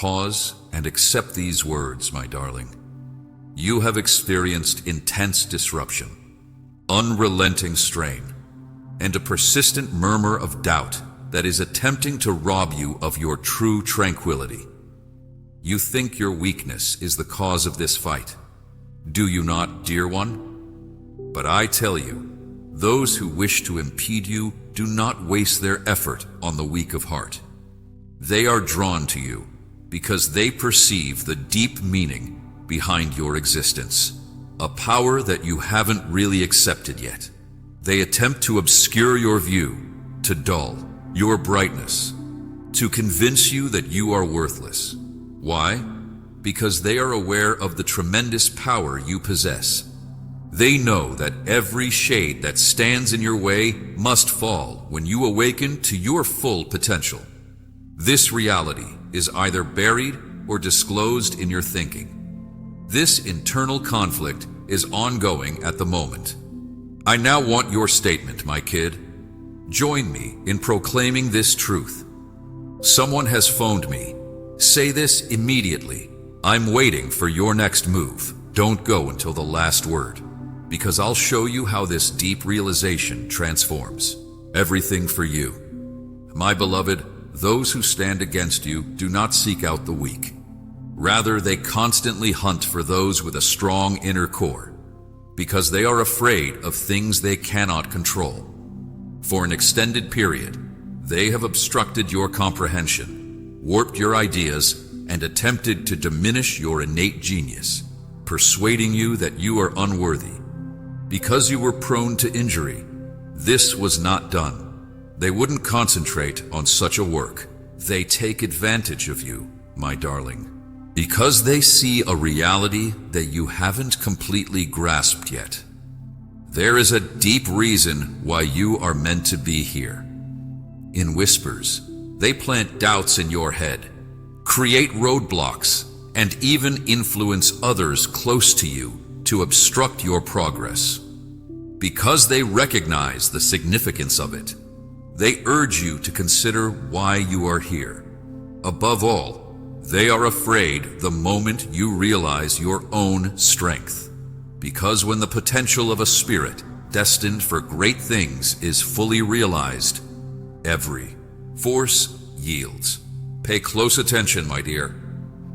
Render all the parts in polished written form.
Pause and accept these words, my darling. You have experienced intense disruption, unrelenting strain, and a persistent murmur of doubt that is attempting to rob you of your true tranquility. You think your weakness is the cause of this fight. Do you not, dear one? But I tell you, those who wish to impede you do not waste their effort on the weak of heart. They are drawn to you because they perceive the deep meaning behind your existence, a power that you haven't really accepted yet. They attempt to obscure your view, to dull your brightness, to convince you that you are worthless. Why? Because they are aware of the tremendous power you possess. They know that every shade that stands in your way must fall when you awaken to your full potential. This reality is either buried or disclosed in your thinking. This internal conflict is ongoing at the moment. I now want your statement, my kid. Join me in proclaiming this truth. Someone has phoned me. Say this immediately. I'm waiting for your next move. Don't go until the last word, because I'll show you how this deep realization transforms everything for you. My beloved, those who stand against you do not seek out the weak. Rather, they constantly hunt for those with a strong inner core, because they are afraid of things they cannot control. For an extended period, they have obstructed your comprehension, warped your ideas, and attempted to diminish your innate genius, persuading you that you are unworthy. Because you were prone to injury, this was not done. They wouldn't concentrate on such a work. They take advantage of you, my darling, because they see a reality that you haven't completely grasped yet. There is a deep reason why you are meant to be here. In whispers, they plant doubts in your head, create roadblocks, and even influence others close to you to obstruct your progress. Because they recognize the significance of it, they urge you to consider why you are here. Above all, they are afraid the moment you realize your own strength. Because when the potential of a spirit destined for great things is fully realized, every force yields. Pay close attention, my dear.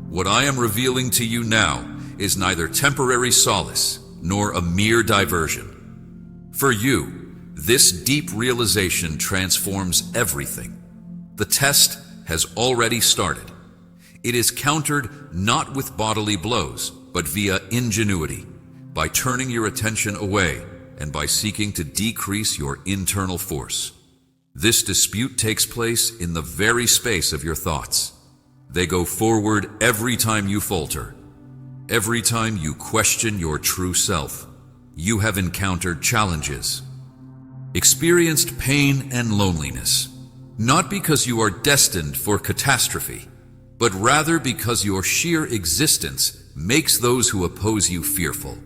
What I am revealing to you now is neither temporary solace nor a mere diversion. For you, this deep realization transforms everything. The test has already started. It is countered not with bodily blows, but via ingenuity, by turning your attention away and by seeking to decrease your internal force. This dispute takes place in the very space of your thoughts. They go forward every time you falter. Every time you question your true self, you have encountered challenges, experienced pain and loneliness, not because you are destined for catastrophe, but rather because your sheer existence makes those who oppose you fearful.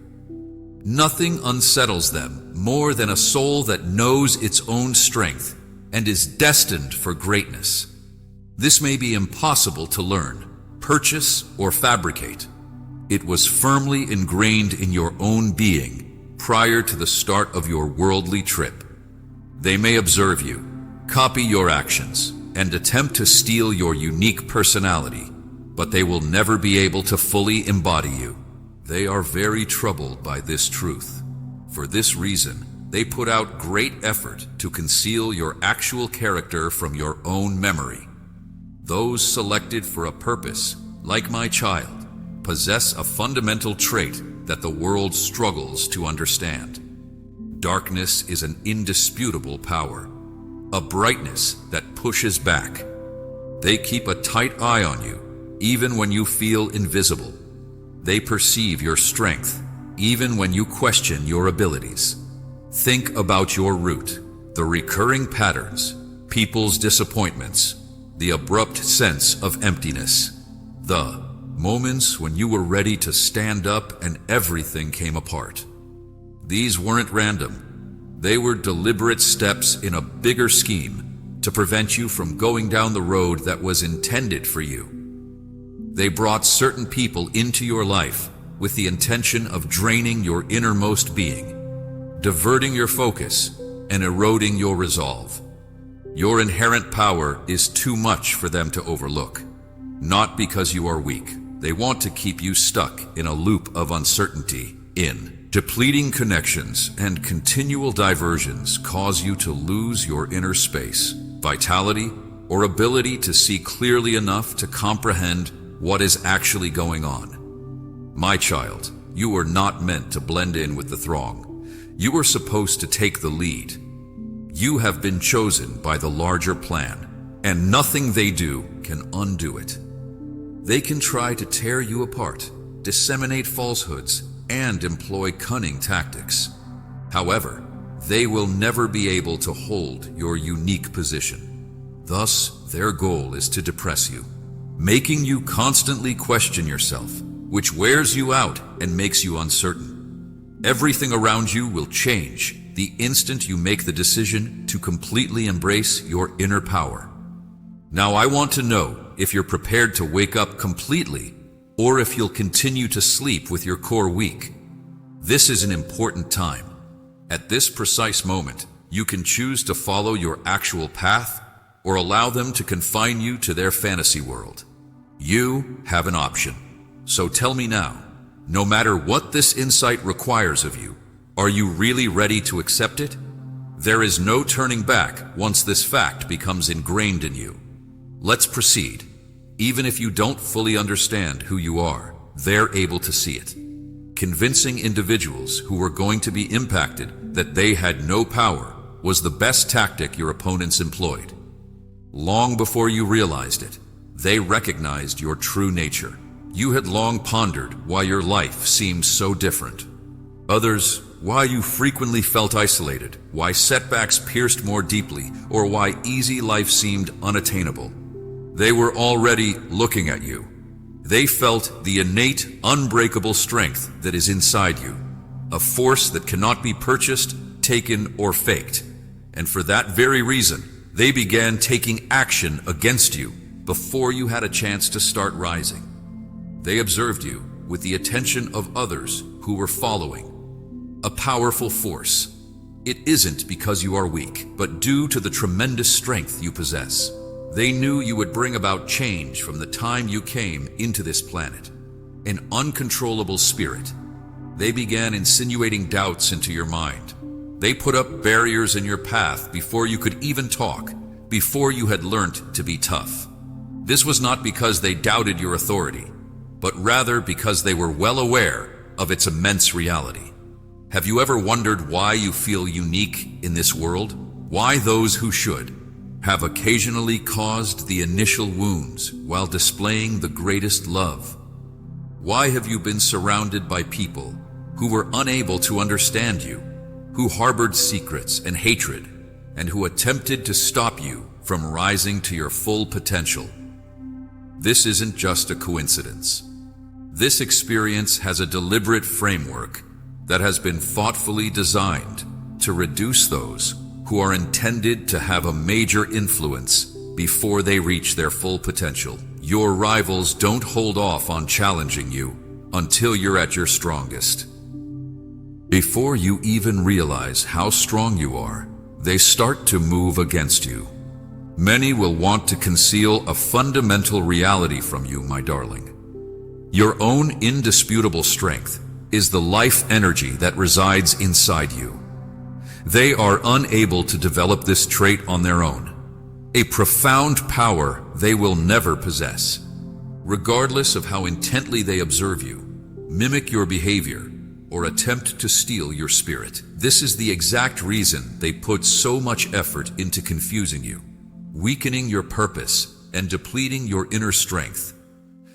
Nothing unsettles them more than a soul that knows its own strength and is destined for greatness. This may be impossible to learn, purchase, or fabricate. It was firmly ingrained in your own being prior to the start of your worldly trip. They may observe you, copy your actions, and attempt to steal your unique personality, but they will never be able to fully embody you. They are very troubled by this truth. For this reason, they put out great effort to conceal your actual character from your own memory. Those selected for a purpose, like my child, possess a fundamental trait that the world struggles to understand. Darkness is an indisputable power, a brightness that pushes back. They keep a tight eye on you, even when you feel invisible. They perceive your strength, even when you question your abilities. Think about your route, the recurring patterns, people's disappointments, the abrupt sense of emptiness, the moments when you were ready to stand up and everything came apart. These weren't random. They were deliberate steps in a bigger scheme to prevent you from going down the road that was intended for you. They brought certain people into your life with the intention of draining your innermost being, diverting your focus, and eroding your resolve. Your inherent power is too much for them to overlook. Not because you are weak. They want to keep you stuck in a loop of uncertainty. Depleting connections and continual diversions cause you to lose your inner space, vitality, or ability to see clearly enough to comprehend what is actually going on. My child, you were not meant to blend in with the throng. You were supposed to take the lead. You have been chosen by the larger plan, and nothing they do can undo it. They can try to tear you apart, disseminate falsehoods, and employ cunning tactics. However, they will never be able to hold your unique position. Thus, their goal is to depress you, making you constantly question yourself, which wears you out and makes you uncertain. Everything around you will change the instant you make the decision to completely embrace your inner power. Now, I want to know if you're prepared to wake up completely, or if you'll continue to sleep with your core weak. This is an important time. At this precise moment, you can choose to follow your actual path or allow them to confine you to their fantasy world. You have an option. So tell me now, no matter what this insight requires of you, are you really ready to accept it? There is no turning back once this fact becomes ingrained in you. Let's proceed. Even if you don't fully understand who you are, they're able to see it. Convincing individuals who were going to be impacted that they had no power was the best tactic your opponents employed. Long before you realized it, they recognized your true nature. You had long pondered why your life seemed so different. Others, why you frequently felt isolated, why setbacks pierced more deeply, or why easy life seemed unattainable. They were already looking at you. They felt the innate, unbreakable strength that is inside you, a force that cannot be purchased, taken, or faked. And for that very reason, they began taking action against you before you had a chance to start rising. They observed you with the attention of others who were following. A powerful force. It isn't because you are weak, but due to the tremendous strength you possess. They knew you would bring about change from the time you came into this planet. An uncontrollable spirit. They began insinuating doubts into your mind. They put up barriers in your path before you could even talk, before you had learnt to be tough. This was not because they doubted your authority, but rather because they were well aware of its immense reality. Have you ever wondered why you feel unique in this world? Why those who should have occasionally caused the initial wounds while displaying the greatest love? Why have you been surrounded by people who were unable to understand you, who harbored secrets and hatred, and who attempted to stop you from rising to your full potential? This isn't just a coincidence. This experience has a deliberate framework that has been thoughtfully designed to reduce those who are intended to have a major influence before they reach their full potential. Your rivals don't hold off on challenging you until you're at your strongest. Before you even realize how strong you are, they start to move against you. Many will want to conceal a fundamental reality from you, my darling. Your own indisputable strength is the life energy that resides inside you. They are unable to develop this trait on their own, a profound power they will never possess. Regardless of how intently they observe you, mimic your behavior, or attempt to steal your spirit. This is the exact reason they put so much effort into confusing you, weakening your purpose, and depleting your inner strength.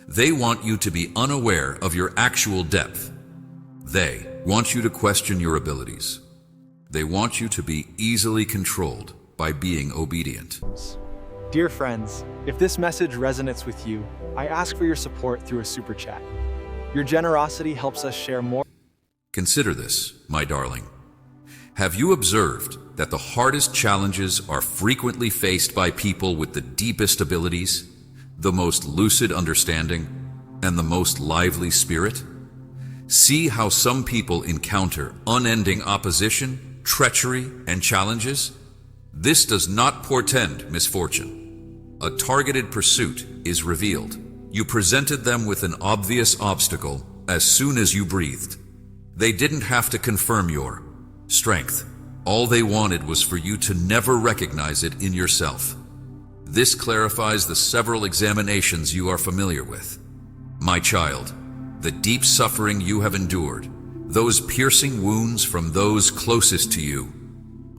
They want you to be unaware of your actual depth. They want you to question your abilities. They want you to be easily controlled by being obedient. Dear friends, if this message resonates with you, I ask for your support through a super chat. Your generosity helps us share more. Consider this, my darling. Have you observed that the hardest challenges are frequently faced by people with the deepest abilities, the most lucid understanding, and the most lively spirit? See how some people encounter unending opposition, treachery, and challenges? This does not portend misfortune. A targeted pursuit is revealed. You presented them with an obvious obstacle as soon as you breathed. They didn't have to confirm your strength. All they wanted was for you to never recognize it in yourself. This clarifies the several examinations you are familiar with. My child, the deep suffering you have endured, those piercing wounds from those closest to you,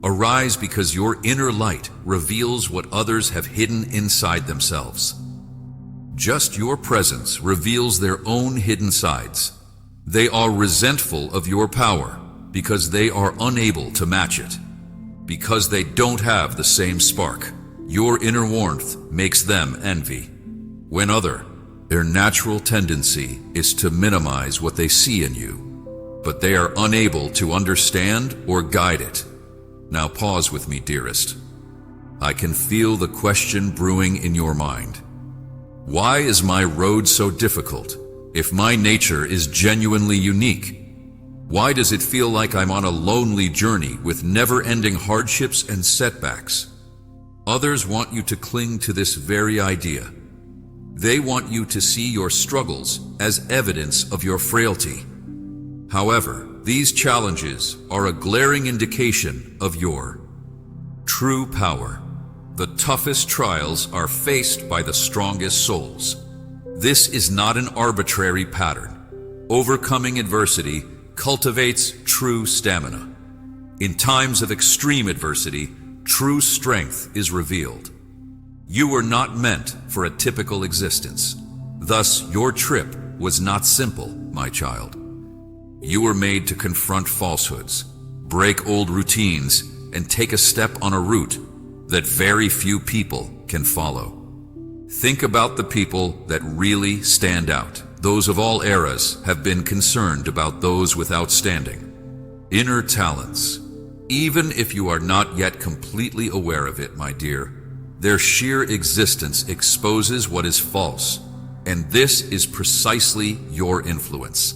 arise because your inner light reveals what others have hidden inside themselves. Just your presence reveals their own hidden sides. They are resentful of your power because they are unable to match it. Because they don't have the same spark, your inner warmth makes them envy. Their natural tendency is to minimize what they see in you, but they are unable to understand or guide it. Now pause with me, dearest. I can feel the question brewing in your mind. Why is my road so difficult if my nature is genuinely unique? Why does it feel like I'm on a lonely journey with never-ending hardships and setbacks? Others want you to cling to this very idea. They want you to see your struggles as evidence of your frailty. However, these challenges are a glaring indication of your true power. The toughest trials are faced by the strongest souls. This is not an arbitrary pattern. Overcoming adversity cultivates true stamina. In times of extreme adversity, true strength is revealed. You were not meant for a typical existence. Thus, your trip was not simple, my child. You were made to confront falsehoods, break old routines, and take a step on a route that very few people can follow. Think about the people that really stand out. Those of all eras have been concerned about those with outstanding inner talents. Even if you are not yet completely aware of it, my dear, their sheer existence exposes what is false, and this is precisely your influence.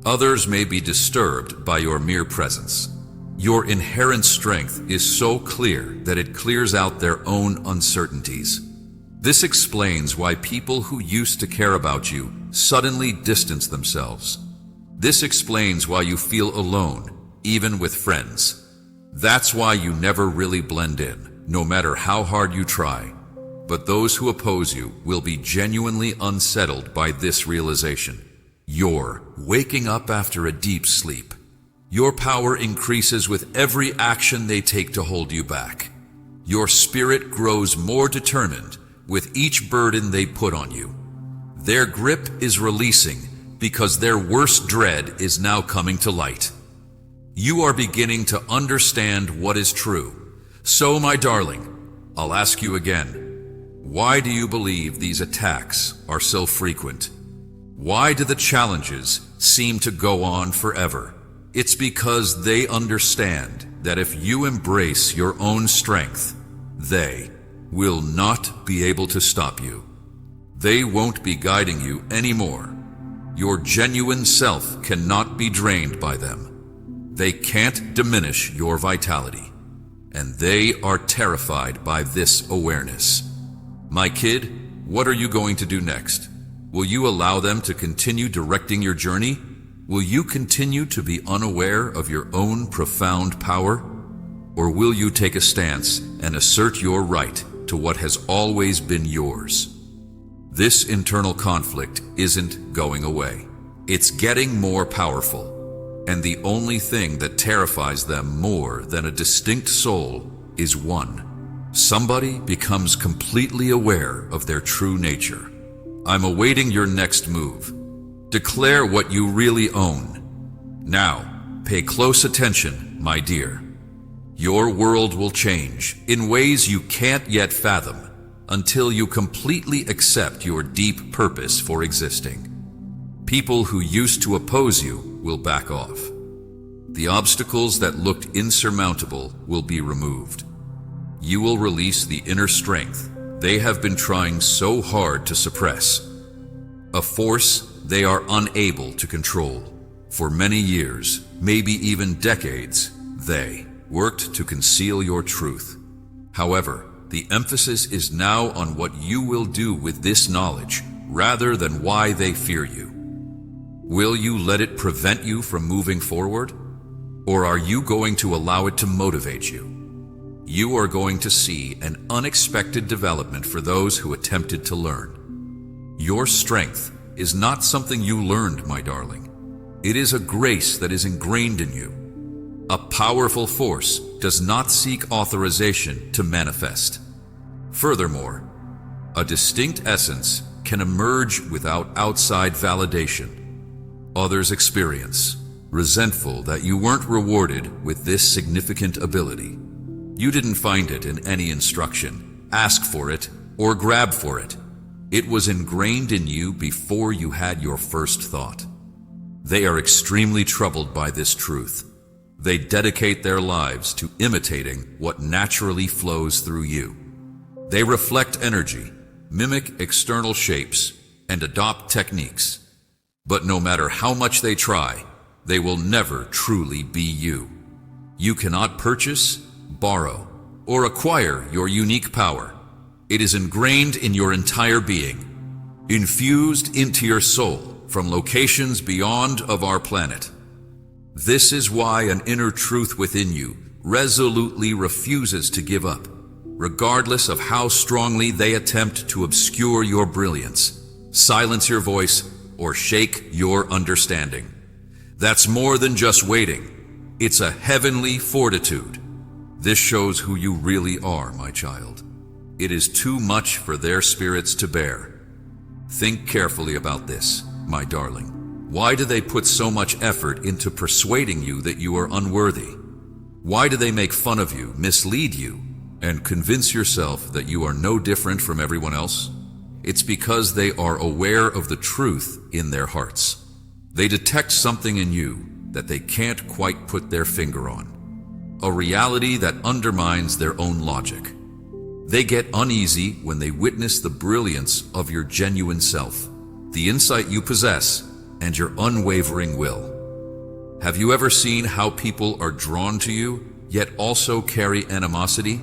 Others may be disturbed by your mere presence. Your inherent strength is so clear that it clears out their own uncertainties. This explains why people who used to care about you suddenly distance themselves. This explains why you feel alone, even with friends. That's why you never really blend in, no matter how hard you try. But those who oppose you will be genuinely unsettled by this realization. You're waking up after a deep sleep. Your power increases with every action they take to hold you back. Your spirit grows more determined with each burden they put on you. Their grip is releasing because their worst dread is now coming to light. You are beginning to understand what is true. So, my darling, I'll ask you again, why do you believe these attacks are so frequent? Why do the challenges seem to go on forever? It's because they understand that if you embrace your own strength, they will not be able to stop you. They won't be guiding you anymore. Your genuine self cannot be drained by them. They can't diminish your vitality, and they are terrified by this awareness. My kid, what are you going to do next? Will you allow them to continue directing your journey? Will you continue to be unaware of your own profound power? Or will you take a stance and assert your right to what has always been yours? This internal conflict isn't going away. It's getting more powerful. And the only thing that terrifies them more than a distinct soul is one. Somebody becomes completely aware of their true nature. I'm awaiting your next move. Declare what you really own. Now, pay close attention, my dear. Your world will change in ways you can't yet fathom until you completely accept your deep purpose for existing. People who used to oppose you will back off. The obstacles that looked insurmountable will be removed. You will release the inner strength they have been trying so hard to suppress. A force they are unable to control. For many years, maybe even decades, they worked to conceal your truth. However, the emphasis is now on what you will do with this knowledge, rather than why they fear you. Will you let it prevent you from moving forward? Or are you going to allow it to motivate you? You are going to see an unexpected development for those who attempted to learn. Your strength is not something you learned, my darling. It is a grace that is ingrained in you. A powerful force does not seek authorization to manifest. Furthermore, a distinct essence can emerge without outside validation. Others experience resentful that you weren't rewarded with this significant ability. You didn't find it in any instruction, ask for it, or grab for it. It was ingrained in you before you had your first thought. They are extremely troubled by this truth. They dedicate their lives to imitating what naturally flows through you. They reflect energy, mimic external shapes, and adopt techniques. But no matter how much they try, they will never truly be you. You cannot purchase, borrow, or acquire your unique power. It is ingrained in your entire being, infused into your soul from locations beyond of our planet. This is why an inner truth within you resolutely refuses to give up, regardless of how strongly they attempt to obscure your brilliance, silence your voice, or shake your understanding. That's more than just waiting. It's a heavenly fortitude. This shows who you really are, my child. It is too much for their spirits to bear. Think carefully about this, my darling. Why do they put so much effort into persuading you that you are unworthy? Why do they make fun of you, mislead you, and convince yourself that you are no different from everyone else? It's because they are aware of the truth in their hearts. They detect something in you that they can't quite put their finger on, a reality that undermines their own logic. They get uneasy when they witness the brilliance of your genuine self, the insight you possess, and your unwavering will. Have you ever seen how people are drawn to you, yet also carry animosity?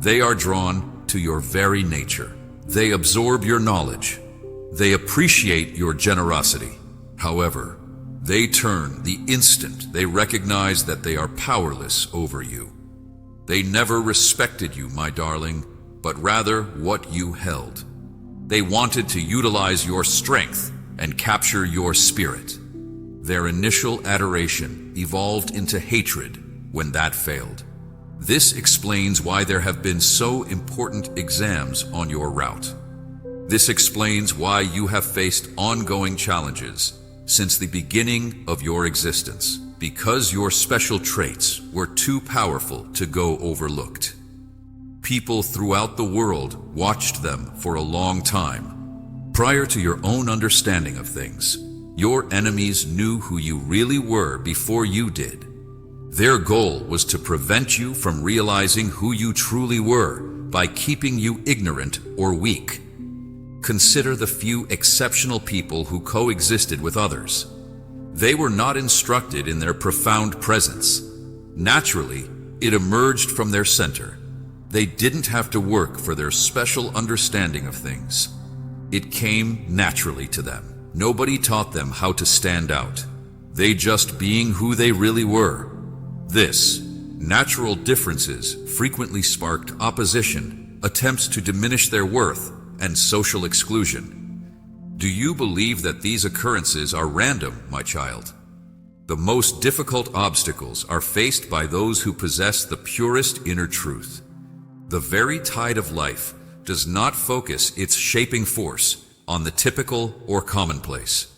They are drawn to your very nature. They absorb your knowledge. They appreciate your generosity. However, they turn the instant they recognize that they are powerless over you. They never respected you, my darling, but rather what you held. They wanted to utilize your strength and capture your spirit. Their initial adoration evolved into hatred when that failed. This explains why there have been so important exams on your route. This explains why you have faced ongoing challenges since the beginning of your existence, because your special traits were too powerful to go overlooked. People throughout the world watched them for a long time. Prior to your own understanding of things, your enemies knew who you really were before you did. Their goal was to prevent you from realizing who you truly were by keeping you ignorant or weak. Consider the few exceptional people who coexisted with others. They were not instructed in their profound presence. Naturally, it emerged from their center. They didn't have to work for their special understanding of things. It came naturally to them. Nobody taught them how to stand out. They just being who they really were. This, natural differences frequently sparked opposition, attempts to diminish their worth, and social exclusion. Do you believe that these occurrences are random, my child? The most difficult obstacles are faced by those who possess the purest inner truth. The very tide of life does not focus its shaping force on the typical or commonplace.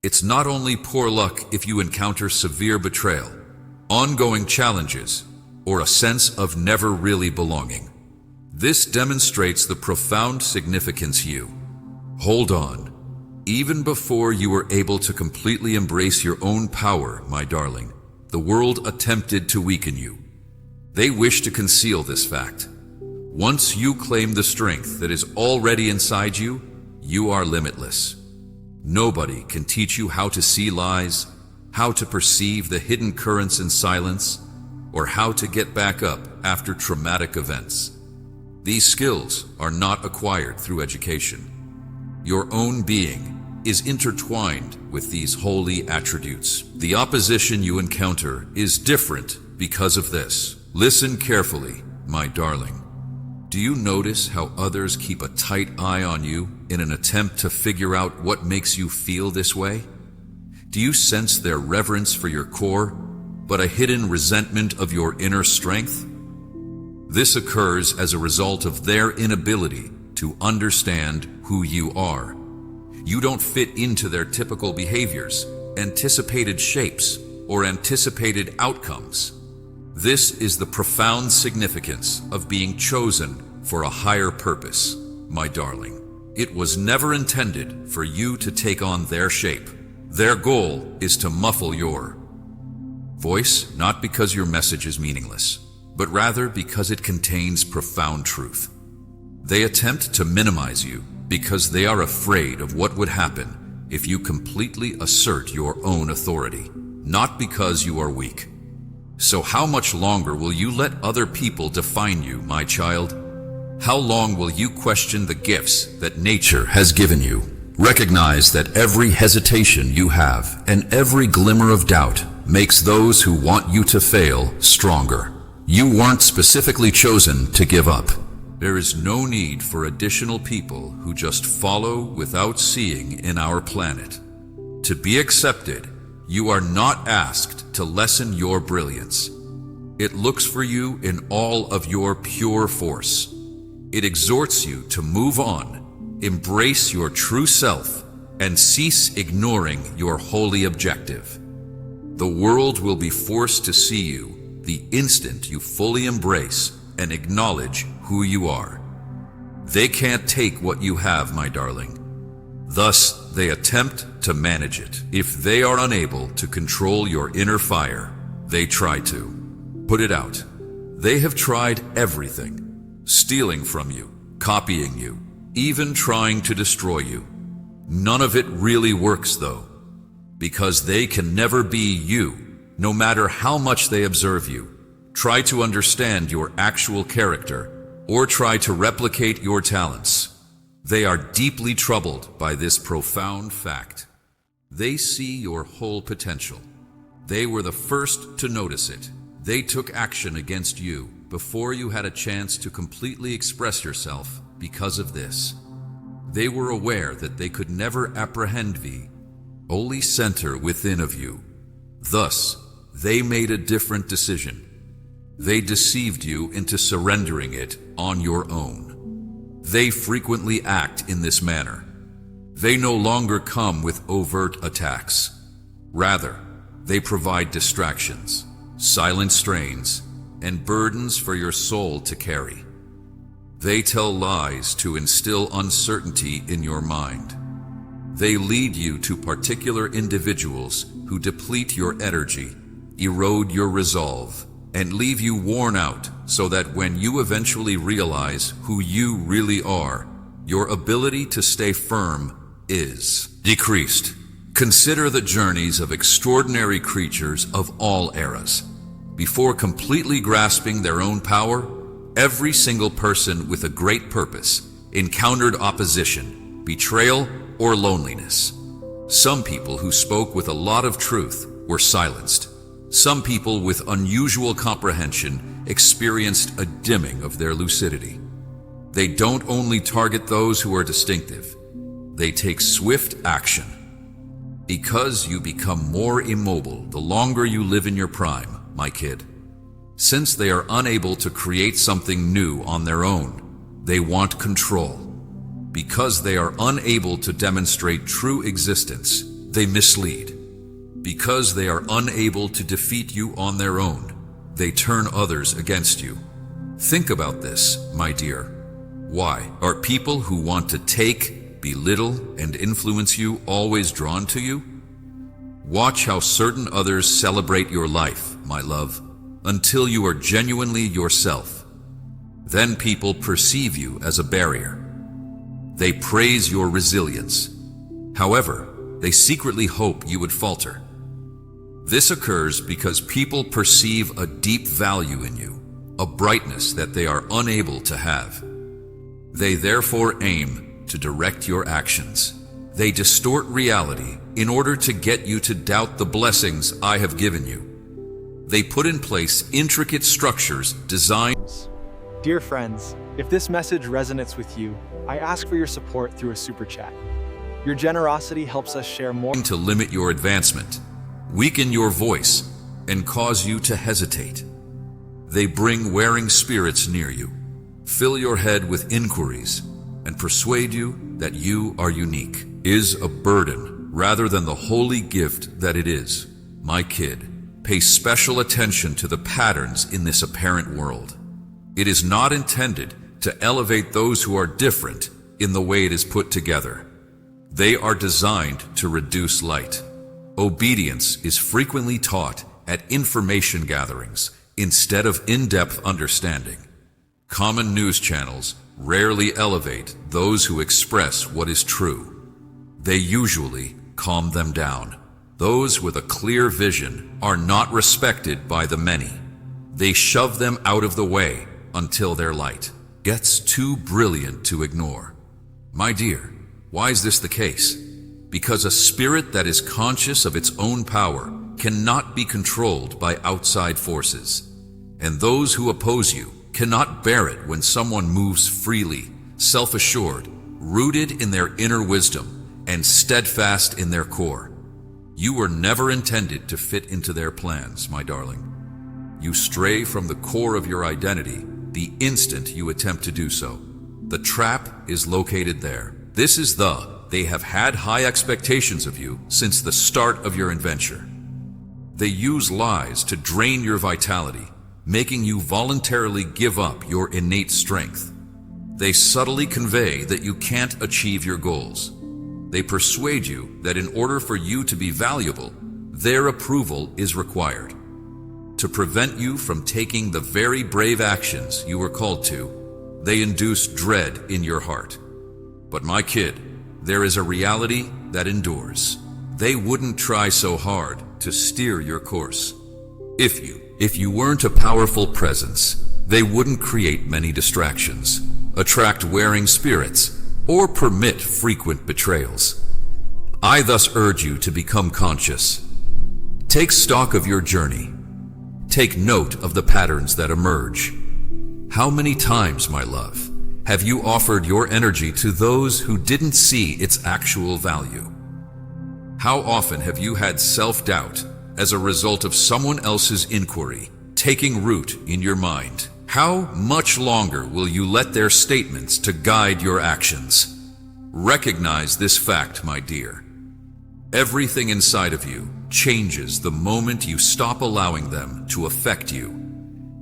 It's not only poor luck if you encounter severe betrayal, ongoing challenges, or a sense of never really belonging. This demonstrates the profound significance you hold on. Even before you were able to completely embrace your own power, my darling, the world attempted to weaken you. They wish to conceal this fact. Once you claim the strength that is already inside you, you are limitless. Nobody can teach you how to see lies, how to perceive the hidden currents in silence, or how to get back up after traumatic events. These skills are not acquired through education. Your own being is intertwined with these holy attributes. The opposition you encounter is different because of this. Listen carefully, my darling. Do you notice how others keep a tight eye on you in an attempt to figure out what makes you feel this way? Do you sense their reverence for your core, but a hidden resentment of your inner strength? This occurs as a result of their inability to understand who you are. You don't fit into their typical behaviors, anticipated shapes, or anticipated outcomes. This is the profound significance of being chosen for a higher purpose, my darling. It was never intended for you to take on their shape. Their goal is to muffle your voice, not because your message is meaningless, but rather because it contains profound truth. They attempt to minimize you because they are afraid of what would happen if you completely assert your own authority, not because you are weak. So how much longer will you let other people define you, my child? How long will you question the gifts that nature has given you? Recognize that every hesitation you have and every glimmer of doubt makes those who want you to fail stronger. You weren't specifically chosen to give up. There is no need for additional people who just follow without seeing in our planet. To be accepted, you are not asked to lessen your brilliance. It looks for you in all of your pure force. It exhorts you to move on, embrace your true self, and cease ignoring your holy objective. The world will be forced to see you the instant you fully embrace and acknowledge who you are. They can't take what you have, my darling. Thus, they attempt to manage it. If they are unable to control your inner fire, they try to put it out. They have tried everything, stealing from you, copying you, even trying to destroy you. None of it really works though, because they can never be you, no matter how much they observe you, try to understand your actual character, or try to replicate your talents. They are deeply troubled by this profound fact. They see your whole potential. They were the first to notice it. They took action against you before you had a chance to completely express yourself because of this. They were aware that they could never apprehend the holy center within of you. Thus, they made a different decision. They deceived you into surrendering it on your own. They frequently act in this manner. They no longer come with overt attacks. Rather, they provide distractions, silent strains, and burdens for your soul to carry. They tell lies to instill uncertainty in your mind. They lead you to particular individuals who deplete your energy, erode your resolve, and leave you worn out so that when you eventually realize who you really are, your ability to stay firm is decreased. Consider the journeys of extraordinary creatures of all eras. Before completely grasping their own power, every single person with a great purpose encountered opposition, betrayal, or loneliness. Some people who spoke with a lot of truth were silenced. Some people with unusual comprehension experienced a dimming of their lucidity. They don't only target those who are distinctive, they take swift action. Because you become more immobile the longer you live in your prime, my kid. Since they are unable to create something new on their own, they want control. Because they are unable to demonstrate true existence, they mislead. Because they are unable to defeat you on their own, they turn others against you. Think about this, my dear. Why are people who want to take, belittle, and influence you always drawn to you? Watch how certain others celebrate your life, my love, until you are genuinely yourself. Then people perceive you as a barrier. They praise your resilience. However, they secretly hope you would falter. This occurs because people perceive a deep value in you, a brightness that they are unable to have. They therefore aim to direct your actions. They distort reality in order to get you to doubt the blessings I have given you. They put in place intricate structures designed. Dear friends, if this message resonates with you, I ask for your support through a super chat. Your generosity helps us share more to limit your advancement, weaken your voice, and cause you to hesitate. They bring wearing spirits near you, fill your head with inquiries, and persuade you that you are unique, is a burden rather than the holy gift that it is. My kid, pay special attention to the patterns in this apparent world. It is not intended to elevate those who are different in the way it is put together. They are designed to reduce light. Obedience is frequently taught at information gatherings instead of in-depth understanding. Common news channels rarely elevate those who express what is true. They usually calm them down. Those with a clear vision are not respected by the many. They shove them out of the way until their light gets too brilliant to ignore. My dear, why is this the case? Because a spirit that is conscious of its own power cannot be controlled by outside forces. And those who oppose you cannot bear it when someone moves freely, self-assured, rooted in their inner wisdom, and steadfast in their core. You were never intended to fit into their plans, my darling. You stray from the core of your identity the instant you attempt to do so. The trap is located there. This is they have had high expectations of you since the start of your adventure. They use lies to drain your vitality, making you voluntarily give up your innate strength. They subtly convey that you can't achieve your goals. They persuade you that in order for you to be valuable, their approval is required. To prevent you from taking the very brave actions you were called to, they induce dread in your heart. But my kid, there is a reality that endures. They wouldn't try so hard to steer your course. If you weren't a powerful presence, they wouldn't create many distractions, attract wearing spirits, or permit frequent betrayals. I thus urge you to become conscious. Take stock of your journey. Take note of the patterns that emerge. How many times, my love, have you offered your energy to those who didn't see its actual value? How often have you had self-doubt as a result of someone else's inquiry taking root in your mind? How much longer will you let their statements to guide your actions? Recognize this fact, my dear. Everything inside of you changes the moment you stop allowing them to affect you.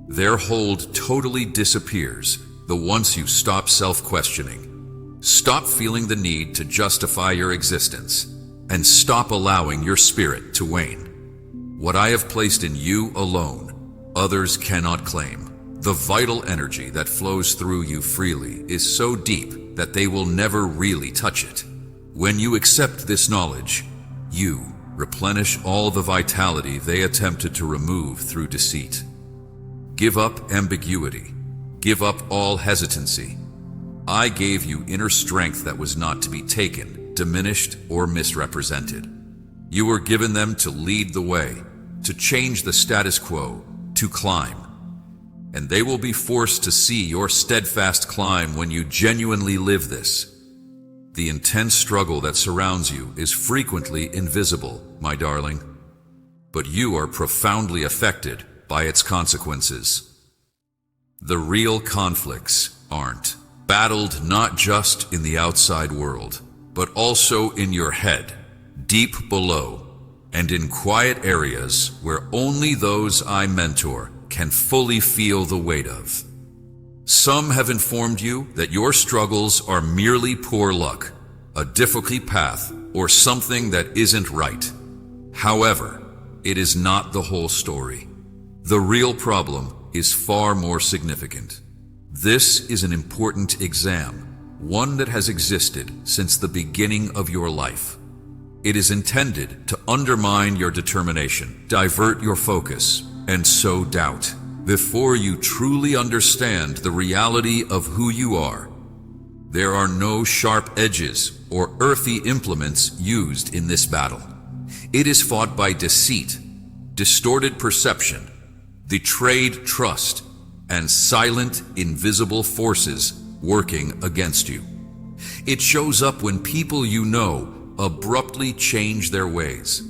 Their hold totally disappears once you stop self-questioning. Stop feeling the need to justify your existence, and stop allowing your spirit to wane. What I have placed in you alone, others cannot claim. The vital energy that flows through you freely is so deep that they will never really touch it. When you accept this knowledge, you replenish all the vitality they attempted to remove through deceit. Give up ambiguity. Give up all hesitancy. I gave you inner strength that was not to be taken, diminished, or misrepresented. You were given them to lead the way, to change the status quo, to climb. And they will be forced to see your steadfast climb when you genuinely live this. The intense struggle that surrounds you is frequently invisible, my darling, but you are profoundly affected by its consequences. The real conflicts aren't battled not just in the outside world, but also in your head, deep below, and in quiet areas where only those I mentor can fully feel the weight of. Some have informed you that your struggles are merely poor luck, a difficult path, or something that isn't right. However, it is not the whole story. The real problem is far more significant. This is an important exam, one that has existed since the beginning of your life. It is intended to undermine your determination, divert your focus, and sow doubt. Before you truly understand the reality of who you are, there are no sharp edges or earthy implements used in this battle. It is fought by deceit, distorted perception, betrayed trust, and silent, invisible forces working against you. It shows up when people you know abruptly change their ways,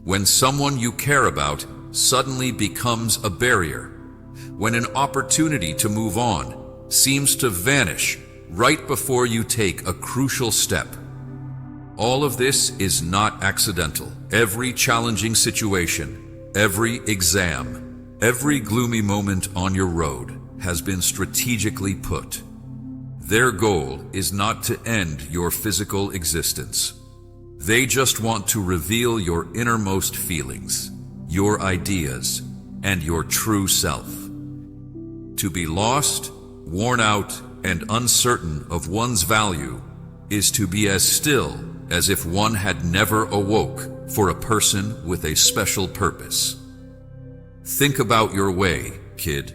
when someone you care about suddenly becomes a barrier, when an opportunity to move on seems to vanish right before you take a crucial step. All of this is not accidental. Every challenging situation, every exam, every gloomy moment on your road has been strategically put. Their goal is not to end your physical existence. They just want to reveal your innermost feelings, your ideas, and your true self. To be lost, worn out, and uncertain of one's value is to be as still as if one had never awoke for a person with a special purpose. Think about your way, kid.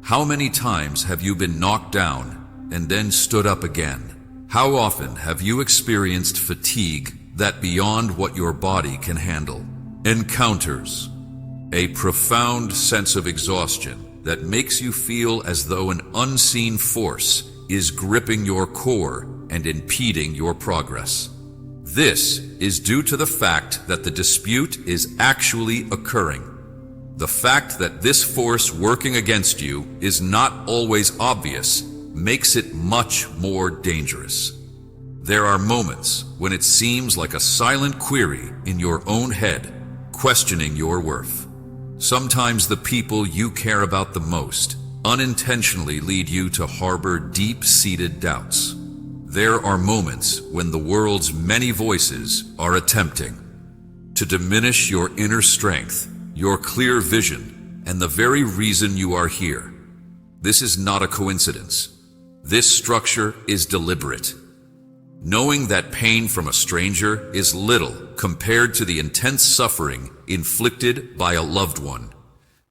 How many times have you been knocked down and then stood up again? How often have you experienced fatigue that beyond what your body can handle? Encounters, a profound sense of exhaustion that makes you feel as though an unseen force is gripping your core and impeding your progress. This is due to the fact that the dispute is actually occurring. The fact that this force working against you is not always obvious makes it much more dangerous. There are moments when it seems like a silent query in your own head, questioning your worth. Sometimes the people you care about the most unintentionally lead you to harbor deep-seated doubts. There are moments when the world's many voices are attempting to diminish your inner strength, your clear vision, and the very reason you are here. This is not a coincidence. This structure is deliberate. Knowing that pain from a stranger is little compared to the intense suffering inflicted by a loved one,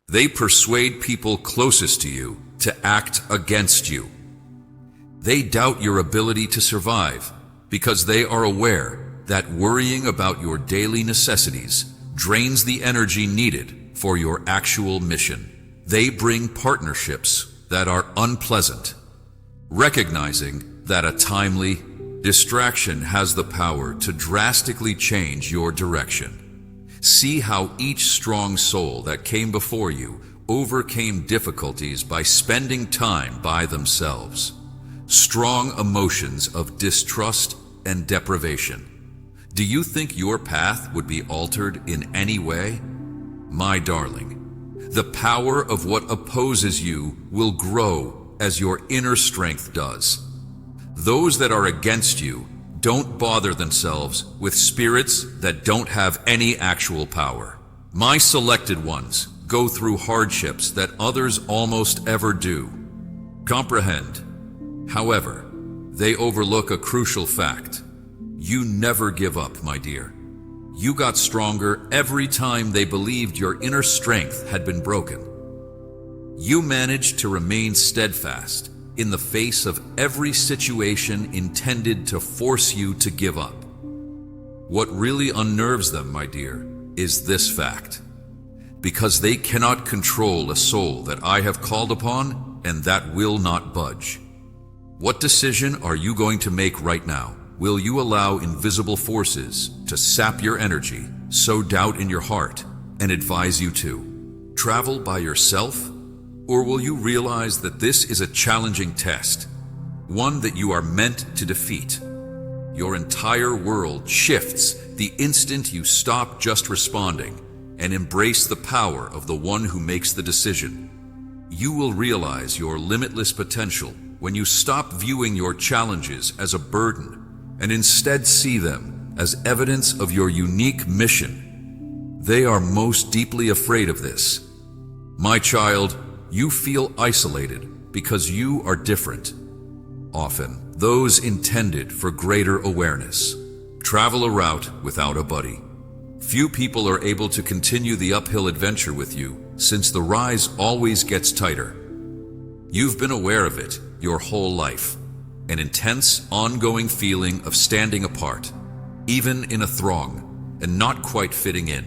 they persuade people closest to you to act against you. They doubt your ability to survive because they are aware that worrying about your daily necessities drains the energy needed for your actual mission. They bring partnerships that are unpleasant, recognizing that a timely distraction has the power to drastically change your direction. See how each strong soul that came before you overcame difficulties by spending time by themselves. Strong emotions of distrust and deprivation. Do you think your path would be altered in any way? My darling, the power of what opposes you will grow as your inner strength does. Those that are against you don't bother themselves with spirits that don't have any actual power. My selected ones go through hardships that others almost ever do. Comprehend. However, they overlook a crucial fact. You never give up, my dear. You got stronger every time they believed your inner strength had been broken. You managed to remain steadfast in the face of every situation intended to force you to give up. What really unnerves them, my dear, is this fact. Because they cannot control a soul that I have called upon and that will not budge. What decision are you going to make right now? Will you allow invisible forces to sap your energy, sow doubt in your heart, and advise you to travel by yourself? Or will you realize that this is a challenging test, one that you are meant to defeat? Your entire world shifts the instant you stop just responding and embrace the power of the one who makes the decision. You will realize your limitless potential when you stop viewing your challenges as a burden and instead see them as evidence of your unique mission. They are most deeply afraid of this. My child, you feel isolated because you are different. Often, those intended for greater awareness. Travel a route without a buddy. Few people are able to continue the uphill adventure with you, since the rise always gets tighter. You've been aware of it your whole life, an intense, ongoing feeling of standing apart, even in a throng, and not quite fitting in.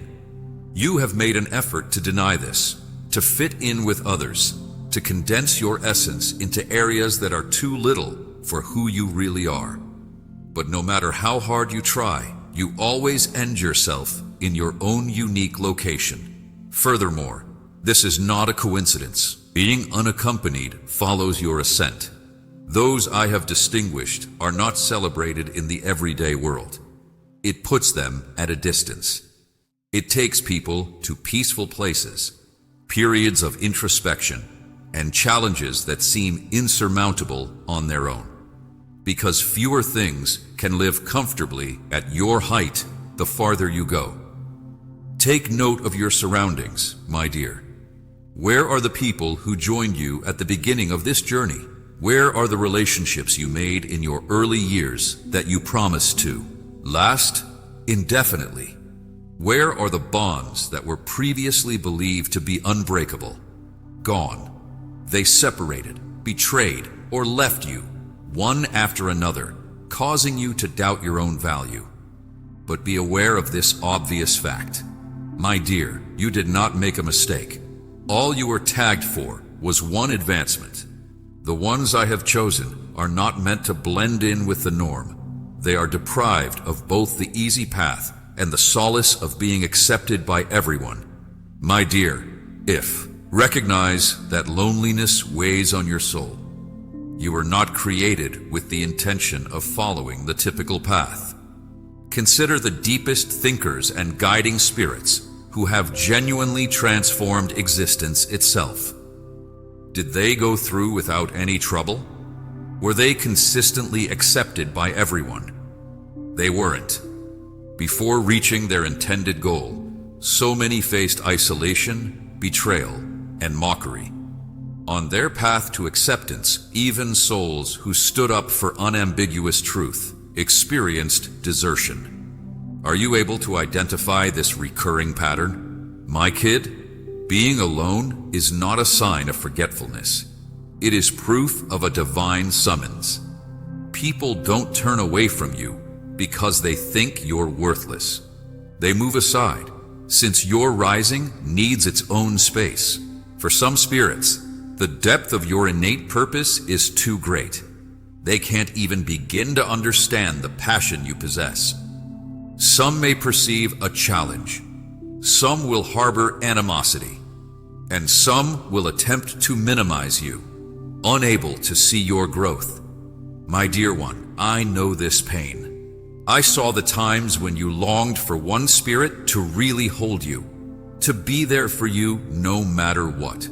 You have made an effort to deny this, to fit in with others, to condense your essence into areas that are too little for who you really are. But no matter how hard you try, you always end yourself in your own unique location. Furthermore, this is not a coincidence. Being unaccompanied follows your ascent. Those I have distinguished are not celebrated in the everyday world. It puts them at a distance. It takes people to peaceful places, periods of introspection, and challenges that seem insurmountable on their own. Because fewer things can live comfortably at your height the farther you go. Take note of your surroundings, my dear. Where are the people who joined you at the beginning of this journey? Where are the relationships you made in your early years that you promised to last indefinitely? Where are the bonds that were previously believed to be unbreakable? Gone. They separated, betrayed, or left you, one after another, causing you to doubt your own value. But be aware of this obvious fact. My dear, you did not make a mistake. All you were tagged for was one advancement. The ones I have chosen are not meant to blend in with the norm. They are deprived of both the easy path and the solace of being accepted by everyone. My dear, recognize that loneliness weighs on your soul. You were not created with the intention of following the typical path. Consider the deepest thinkers and guiding spirits who have genuinely transformed existence itself. Did they go through without any trouble? Were they consistently accepted by everyone? They weren't. Before reaching their intended goal, so many faced isolation, betrayal, and mockery. On their path to acceptance, even souls who stood up for unambiguous truth experienced desertion. Are you able to identify this recurring pattern? My kid, being alone is not a sign of forgetfulness. It is proof of a divine summons. People don't turn away from you because they think you're worthless. They move aside, since your rising needs its own space. For some spirits, the depth of your innate purpose is too great. They can't even begin to understand the passion you possess. Some may perceive a challenge. Some will harbor animosity. And some will attempt to minimize you, unable to see your growth. My dear one, I know this pain. I saw the times when you longed for one spirit to really hold you, to be there for you no matter what.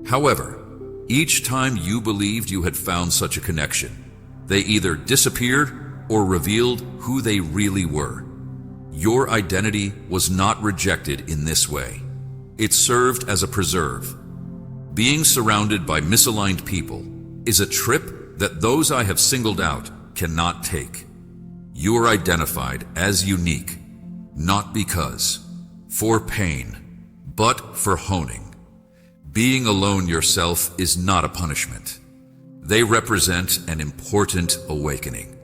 However, each time you believed you had found such a connection, they either disappeared or revealed who they really were. Your identity was not rejected in this way. It served as a preserve. Being surrounded by misaligned people is a trip that those I have singled out cannot take. You are identified as unique, not because, for pain, but for honing. Being alone yourself is not a punishment. They represent an important awakening.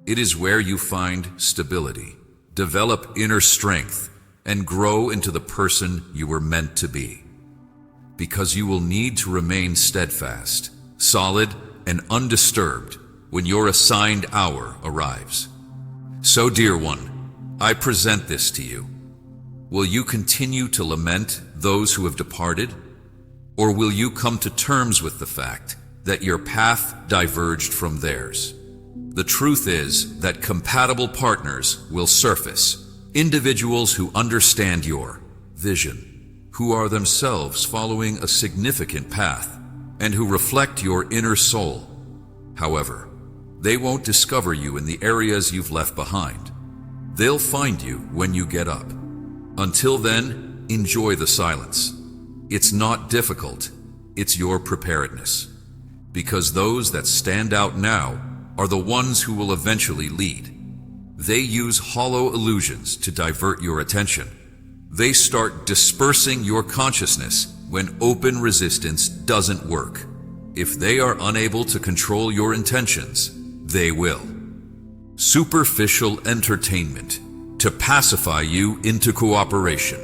It is where you find stability, develop inner strength, and grow into the person you were meant to be. Because you will need to remain steadfast, solid, and undisturbed when your assigned hour arrives. So, dear one, I present this to you. Will you continue to lament those who have departed? Or will you come to terms with the fact that your path diverged from theirs? The truth is that compatible partners will surface, individuals who understand your vision, who are themselves following a significant path, and who reflect your inner soul. However, they won't discover you in the areas you've left behind. They'll find you when you get up. Until then, enjoy the silence. It's not difficult, it's your preparedness. Because those that stand out now are the ones who will eventually lead. They use hollow illusions to divert your attention. They start dispersing your consciousness when open resistance doesn't work. If they are unable to control your intentions, they will. Superficial entertainment to pacify you into cooperation.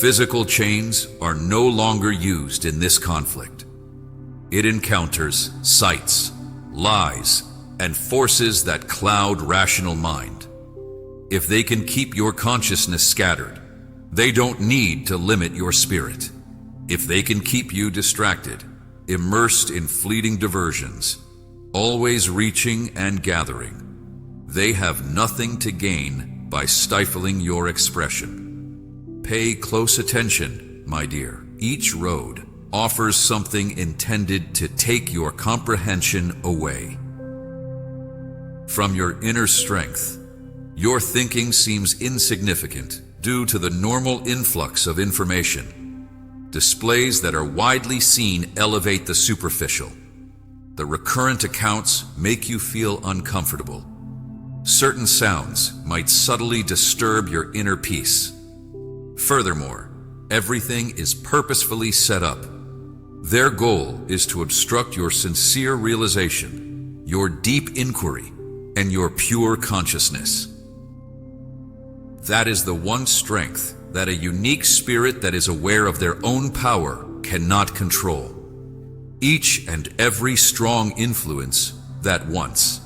Physical chains are no longer used in this conflict. It encounters sights, lies, and forces that cloud rational mind. If they can keep your consciousness scattered, they don't need to limit your spirit. If they can keep you distracted, immersed in fleeting diversions, always reaching and gathering, they have nothing to gain by stifling your expression. Pay close attention, my dear. Each road offers something intended to take your comprehension away. From your inner strength, your thinking seems insignificant due to the normal influx of information. Displays that are widely seen elevate the superficial. The recurrent accounts make you feel uncomfortable. Certain sounds might subtly disturb your inner peace. Furthermore, everything is purposefully set up. Their goal is to obstruct your sincere realization, your deep inquiry, and your pure consciousness. That is the one strength that a unique spirit that is aware of their own power cannot control. Each and every strong influence that once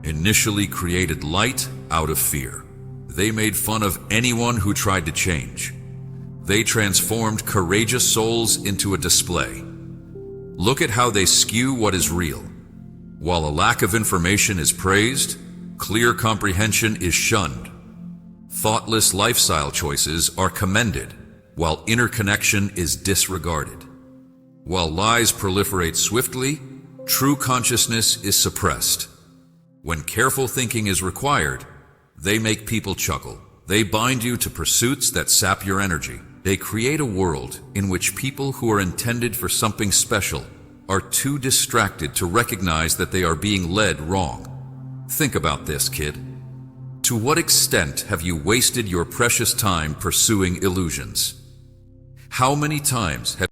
initially created light out of fear. They made fun of anyone who tried to change. They transformed courageous souls into a display. Look at how they skew what is real. While a lack of information is praised, clear comprehension is shunned. Thoughtless lifestyle choices are commended, while interconnection is disregarded. While lies proliferate swiftly, true consciousness is suppressed. When careful thinking is required, they make people chuckle. They bind you to pursuits that sap your energy. They create a world in which people who are intended for something special are too distracted to recognize that they are being led wrong. Think about this, kid. To what extent have you wasted your precious time pursuing illusions? How many times have